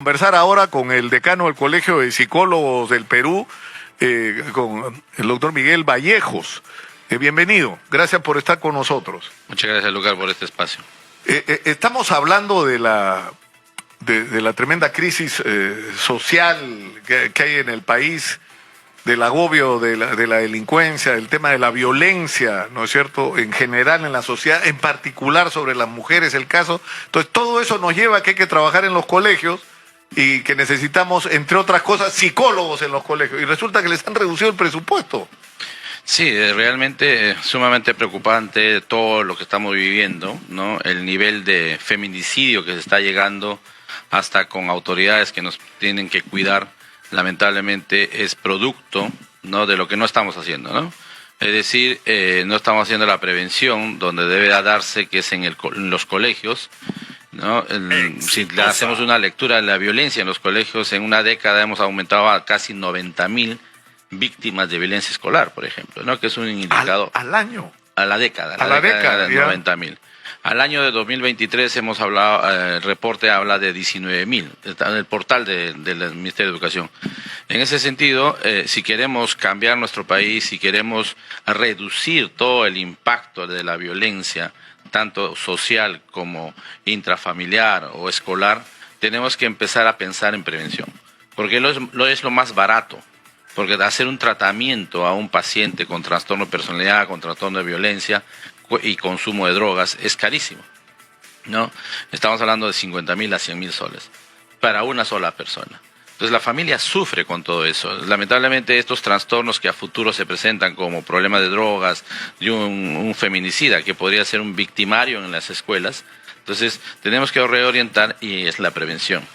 Conversar ahora con el decano del Colegio de Psicólogos del Perú, con el doctor Miguel Vallejos. Bienvenido, gracias por estar con nosotros. Muchas gracias, Lucas, por este espacio. Estamos hablando de la tremenda crisis social que hay en el país, del agobio de la delincuencia, del tema de la violencia, ¿no es cierto?, en general en la sociedad, en particular sobre las mujeres el caso. Entonces todo eso nos lleva a que hay que trabajar en los colegios y que necesitamos, entre otras cosas, psicólogos en los colegios. Y resulta que les han reducido el presupuesto. Sí, realmente sumamente preocupante todo lo que estamos viviendo, ¿no? El nivel de feminicidio que se está llegando hasta con autoridades que nos tienen que cuidar, lamentablemente es producto, ¿no?, de lo que no estamos haciendo, ¿no? Es decir, no estamos haciendo la prevención donde debe darse, que es en los colegios, ¿no? Si hacemos una lectura de la violencia en los colegios, en una década hemos aumentado a casi 90.000 víctimas de violencia escolar, por ejemplo, ¿no?, que es un indicador. ¿Al año? A la década. A la década, de 90.000. Al año de 2023 hemos hablado, el reporte habla de 19.000, está en el portal del Ministerio de Educación. En ese sentido, si queremos cambiar nuestro país, si queremos reducir todo el impacto de la violencia, tanto social como intrafamiliar o escolar, tenemos que empezar a pensar en prevención, porque es lo más barato. Porque hacer un tratamiento a un paciente con trastorno de personalidad, con trastorno de violencia y consumo de drogas es carísimo, ¿no? Estamos hablando de 50.000 a 100.000 soles para una sola persona. Entonces la familia sufre con todo eso. Lamentablemente estos trastornos que a futuro se presentan como problemas de drogas, de un feminicida que podría ser un victimario en las escuelas, entonces tenemos que reorientar y es la prevención.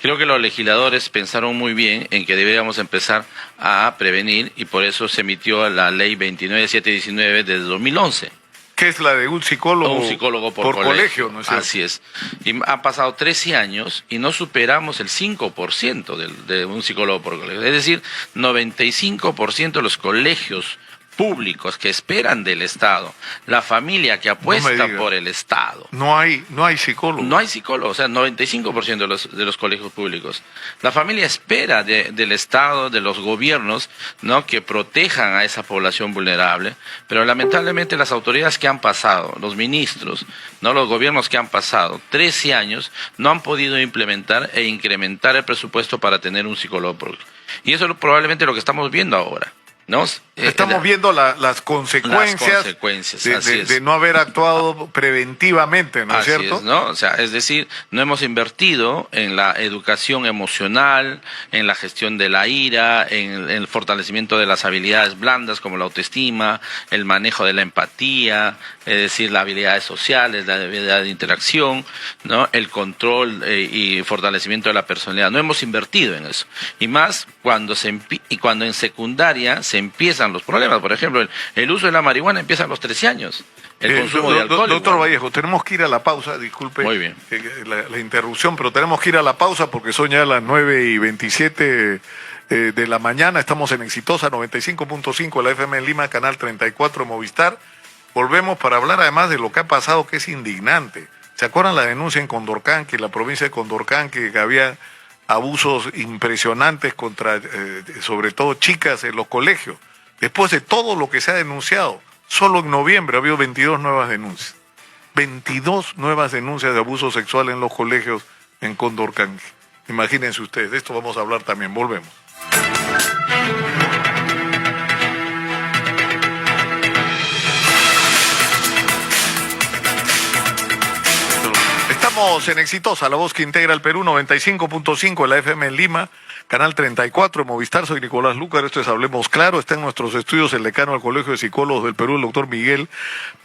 Creo que los legisladores pensaron muy bien en que deberíamos empezar a prevenir y por eso se emitió la ley 29719 desde 2011. ¿Qué es la de un psicólogo? Un psicólogo por colegio, ¿no es cierto? Así es. Y han pasado 13 años y no superamos el 5% de un psicólogo por colegio. Es decir, 95% de los colegios públicos que esperan del Estado, la familia que apuesta por el Estado. No hay psicólogos. No hay psicólogos, o sea, 95% de los colegios públicos. La familia espera del Estado, de los gobiernos, ¿no?, que protejan a esa población vulnerable, pero lamentablemente las autoridades que han pasado, los ministros, no los gobiernos que han pasado 13 años, no han podido implementar e incrementar el presupuesto para tener un psicólogo público. Y eso es probablemente lo que estamos viendo ahora, ¿no? Estamos viendo las consecuencias de no haber actuado preventivamente, ¿no es cierto? Es, ¿no? O sea, es decir, no hemos invertido en la educación emocional, en la gestión de la ira, en el fortalecimiento de las habilidades blandas como la autoestima, el manejo de la empatía, es decir, las habilidades sociales, la habilidad de interacción, ¿no?, el control y fortalecimiento de la personalidad. No hemos invertido en eso. Y más cuando en secundaria se empiezan los problemas. Por ejemplo, el uso de la marihuana empieza a los 13 años. El consumo de alcohol. Doctor Vallejo, tenemos que ir a la pausa, disculpe. Muy bien. La interrupción, pero tenemos que ir a la pausa porque son ya las 9:27 de la mañana. Estamos en Exitosa 95.5 de la FM en Lima, canal 34 Movistar. Volvemos para hablar además de lo que ha pasado, que es indignante. ¿Se acuerdan la denuncia en Condorcanqui, en la provincia de Condorcanqui, que había abusos impresionantes contra, sobre todo chicas en los colegios? Después de todo lo que se ha denunciado, solo en noviembre ha habido 22 nuevas denuncias. 22 nuevas denuncias de abuso sexual en los colegios en Condorcanqui. Imagínense ustedes, de esto vamos a hablar también. Volvemos. Estamos en Exitosa, la voz que integra el Perú, 95.5 de la FM en Lima, canal 34 de Movistar. Soy Nicolás Lucar, esto es Hablemos Claro. Está en nuestros estudios el decano del Colegio de Psicólogos del Perú, el doctor Miguel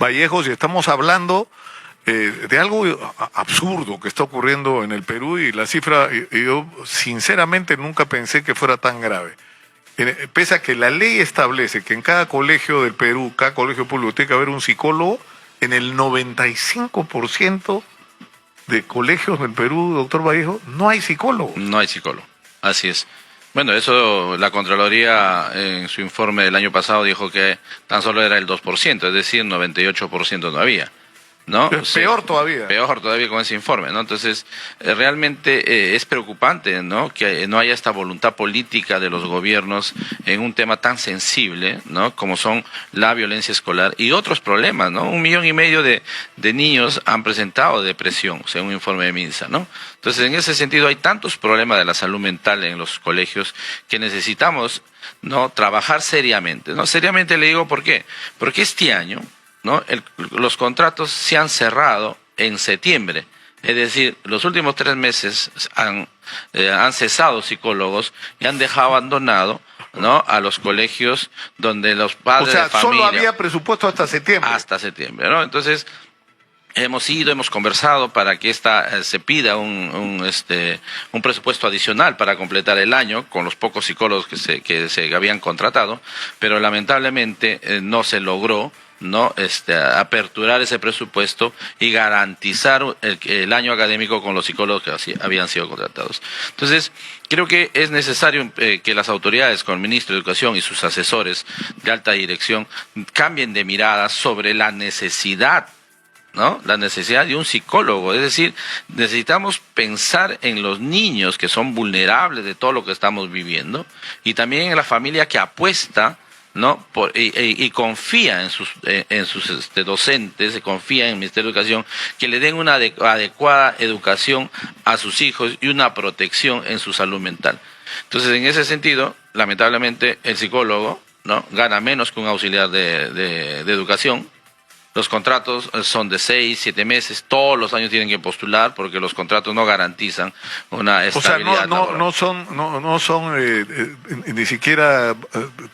Vallejos, y estamos hablando de algo absurdo que está ocurriendo en el Perú, y la cifra, yo sinceramente nunca pensé que fuera tan grave. Pese a que la ley establece que en cada colegio del Perú, cada colegio público, tiene que haber un psicólogo, en el 95% de colegios del Perú, doctor Vallejo, no hay psicólogo. No hay psicólogo, así es. Bueno, eso la Contraloría en su informe del año pasado dijo que tan solo era el 2%, es decir, 98% no había. ¿no? Peor todavía. Peor todavía con ese informe, ¿no? Entonces, realmente es preocupante, ¿no? Que no haya esta voluntad política de los gobiernos en un tema tan sensible, ¿no? Como son la violencia escolar y otros problemas, ¿no? 1,5 millones de niños han presentado depresión, según un informe de MINSA, ¿no? Entonces, en ese sentido, hay tantos problemas de la salud mental en los colegios que necesitamos, ¿no? Trabajar seriamente, ¿no? Seriamente le digo, ¿por qué? Porque este año, ¿no? Los contratos se han cerrado en septiembre, es decir, los últimos 3 meses han cesado psicólogos y han dejado abandonado, ¿no? A los colegios donde los padres de familia... solo había presupuesto hasta septiembre. Hasta septiembre, ¿no? Entonces, hemos conversado para que se pida un presupuesto adicional para completar el año con los pocos psicólogos que se habían contratado, pero lamentablemente no se logró, ¿no? Aperturar ese presupuesto y garantizar el año académico con los psicólogos que habían sido contratados. Entonces, creo que es necesario que las autoridades, con el ministro de Educación y sus asesores de alta dirección, cambien de mirada sobre la necesidad, ¿no? La necesidad de un psicólogo, es decir, necesitamos pensar en los niños que son vulnerables de todo lo que estamos viviendo y también en la familia que apuesta, ¿no? Y confía en sus docentes, confía en el Ministerio de Educación, que le den una adecuada educación a sus hijos y una protección en su salud mental. Entonces, en ese sentido, lamentablemente, el psicólogo, ¿no? Gana menos que un auxiliar de educación. Los contratos son de 6, 7 meses, todos los años tienen que postular porque los contratos no garantizan una estabilidad. O sea, no son ni siquiera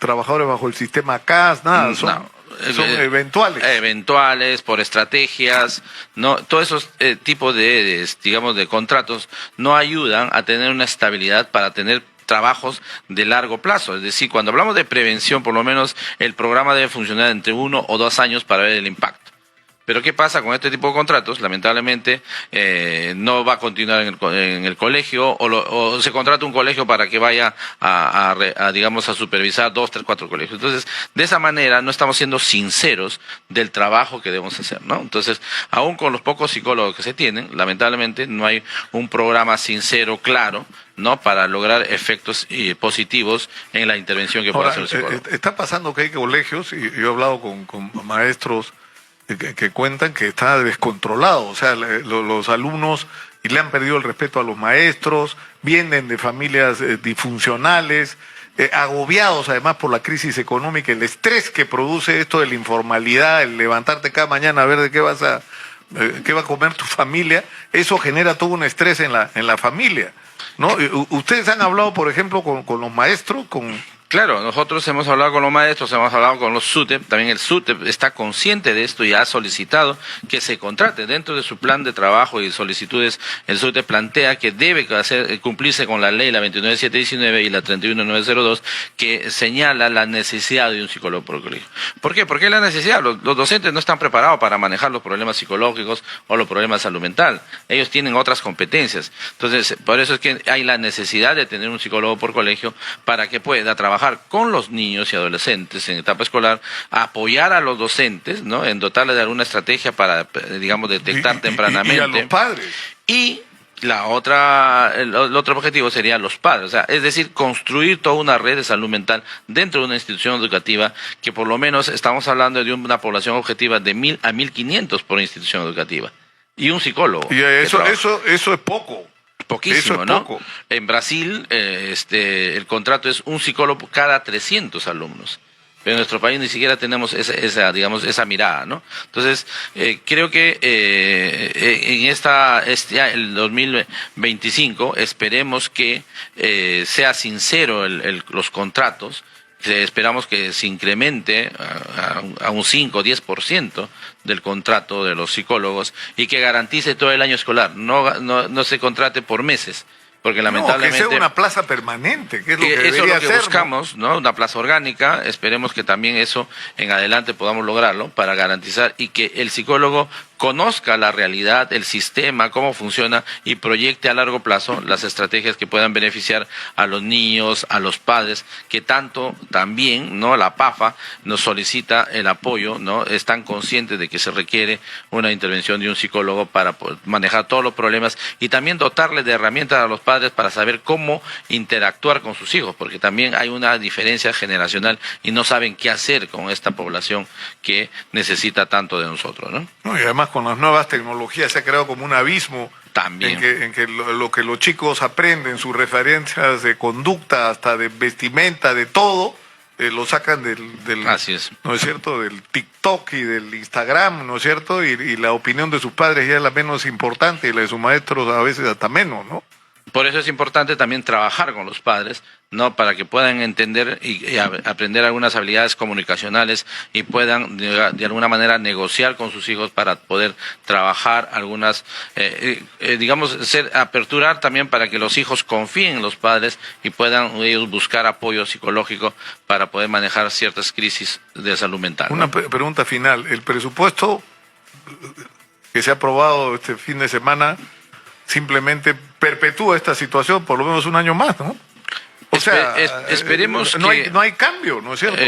trabajadores bajo el sistema CAS, nada, son eventuales. Eventuales, por estrategias, ¿no? Todos esos tipos de contratos no ayudan a tener una estabilidad para tener trabajos de largo plazo. Es decir, cuando hablamos de prevención, por lo menos el programa debe funcionar entre 1 o 2 años para ver el impacto. Pero ¿qué pasa con este tipo de contratos? Lamentablemente no va a continuar en el colegio o se contrata un colegio para que vaya digamos, a supervisar 2, 3, 4 colegios. Entonces, de esa manera no estamos siendo sinceros del trabajo que debemos hacer, ¿no? Entonces, aún con los pocos psicólogos que se tienen, lamentablemente no hay un programa sincero, claro, ¿no? Para lograr efectos positivos en la intervención que pueda hacer el psicólogo. Está pasando que hay colegios, y yo he hablado con maestros que cuentan que está descontrolado, o sea, los alumnos y le han perdido el respeto a los maestros, vienen de familias disfuncionales, agobiados además por la crisis económica, el estrés que produce esto de la informalidad, el levantarte cada mañana a ver de qué va a comer tu familia, eso genera todo un estrés en la familia, ¿no? Ustedes han hablado, por ejemplo, con los maestros, Claro, nosotros hemos hablado con los maestros, hemos hablado con los SUTEP, también el SUTEP está consciente de esto y ha solicitado que se contrate dentro de su plan de trabajo y solicitudes. El SUTEP plantea que debe cumplirse con la ley, la 29719 y la 31902, que señala la necesidad de un psicólogo por colegio. ¿Por qué? Porque la necesidad, los docentes no están preparados para manejar los problemas psicológicos o los problemas de salud mental. Ellos tienen otras competencias. Entonces, por eso es que hay la necesidad de tener un psicólogo por colegio para que pueda trabajar con los niños y adolescentes en etapa escolar, apoyar a los docentes, ¿no? En dotarles de alguna estrategia para, digamos, detectar tempranamente. Y a los padres. Y el otro objetivo sería los padres, o sea, es decir, construir toda una red de salud mental dentro de una institución educativa que por lo menos estamos hablando de una población objetiva de 1,000 a 1,500 por institución educativa. Y un psicólogo. Y eso es poco. Poquísimo, eso es ¿no? poco. En Brasil, el contrato es un psicólogo cada 300 alumnos. Pero en nuestro país ni siquiera tenemos esa mirada, ¿no? Entonces, creo que en el 2025 esperemos que sea sincero los contratos. Esperamos que se incremente a un 5 o 10% del contrato de los psicólogos y que garantice todo el año escolar, no se contrate por meses, porque lamentablemente... que sea una plaza permanente, que es lo que debería ser, buscamos, ¿no? Una plaza orgánica, esperemos que también eso en adelante podamos lograrlo para garantizar y que el psicólogo conozca la realidad, el sistema, cómo funciona y proyecte a largo plazo las estrategias que puedan beneficiar a los niños, a los padres, que tanto también, ¿no?, la PAFA nos solicita el apoyo, ¿no? Están conscientes de que se requiere una intervención de un psicólogo para manejar todos los problemas y también dotarle de herramientas a los padres para saber cómo interactuar con sus hijos, porque también hay una diferencia generacional y no saben qué hacer con esta población que necesita tanto de nosotros, ¿no? No, y además con las nuevas tecnologías se ha creado como un abismo También. en que lo que los chicos aprenden, sus referencias de conducta, hasta de vestimenta, de todo, lo sacan del Así es. ¿no es cierto?, del TikTok y del Instagram, ¿no es cierto?, y la opinión de sus padres ya es la menos importante y la de sus maestros a veces hasta menos, ¿no? Por eso es importante también trabajar con los padres, ¿no?, para que puedan entender y aprender algunas habilidades comunicacionales y puedan de alguna manera negociar con sus hijos para poder trabajar algunas, digamos, aperturar también para que los hijos confíen en los padres y puedan ellos buscar apoyo psicológico para poder manejar ciertas crisis de salud mental, ¿no? Una pregunta final. El presupuesto que se ha aprobado este fin de semana simplemente perpetúa esta situación por lo menos un año más, ¿no? O sea, esperemos no que... no hay cambio, ¿no es cierto?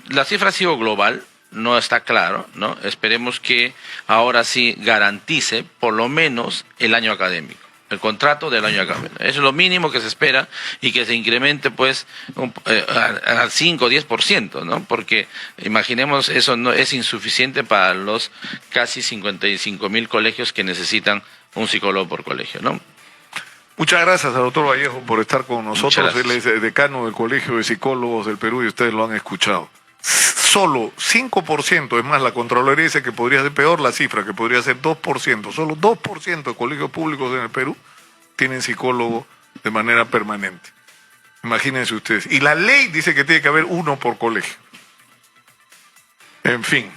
La cifra ha sido global, no está claro, ¿no? Esperemos que ahora sí garantice por lo menos el año académico, el contrato del año académico. Eso es lo mínimo que se espera y que se incremente pues al 5 o 10%, ¿no? Porque imaginemos, eso no es insuficiente para los casi 55,000 colegios que necesitan un psicólogo por colegio, ¿no? Muchas gracias al doctor Vallejo por estar con nosotros. Él gracias. es decano del Colegio de Psicólogos del Perú y ustedes lo han escuchado. Solo 5%, es más, la Contraloría dice que podría ser peor la cifra, que podría ser 2%. Solo 2% de colegios públicos en el Perú tienen psicólogo de manera permanente. Imagínense ustedes. Y la ley dice que tiene que haber uno por colegio. En fin.